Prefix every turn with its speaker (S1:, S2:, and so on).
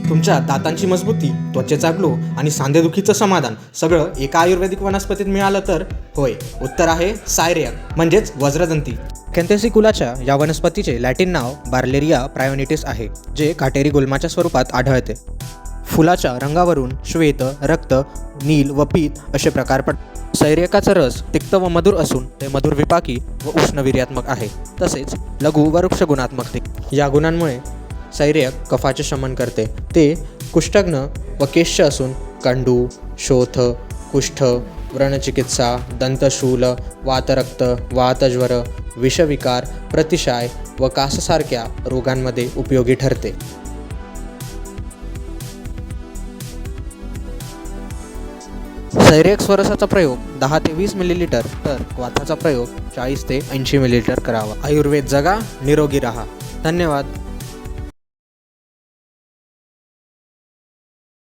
S1: तुमच्या दातांची मजबूती, त्वचेचा ग्लो आणि सांधेदुखीचं समाधान सगळं एका आयुर्वेदिक वनस्पतीत मिळालं तर होय, उत्तर आहे सायरियक म्हणजेच वज्रदंती. कॅन्थेसिकुलाच्या या वनस्पतीचे लॅटिन नाव बार्लेरिया प्रायोनिटिस आहे, जे काटेरी गुल्माच्या स्वरूपात आढळते. फुलाच्या रंगावरून श्वेत, रक्त, नील व पीत असे प्रकार पडतात. सैरियकाचा रस तिक्त व मधुर असून ते मधुर विपाकी व उष्णवीर्यात्मक आहे, तसेच लघु व वृक्ष गुणात्मक. या गुणांमुळे सैरियक कफाचे शमन करते. ते कुष्ठघ्न व केश्य असून कंडू, शोथ, कुष्ठ, व्रणचिकित्सा, दंतशूल, वातरक्त, वातज्वर, विषविकार, प्रतिशाय व काससारख्या रोगांमध्ये उपयोगी ठरते. सैरियक स्वरसाचा प्रयोग 10 ते 20 मिलीलिटर तर क्वाथाचा प्रयोग 40 ते 80 मिलीलिटर करावा. आयुर्वेद जगा, निरोगी राहा. धन्यवाद.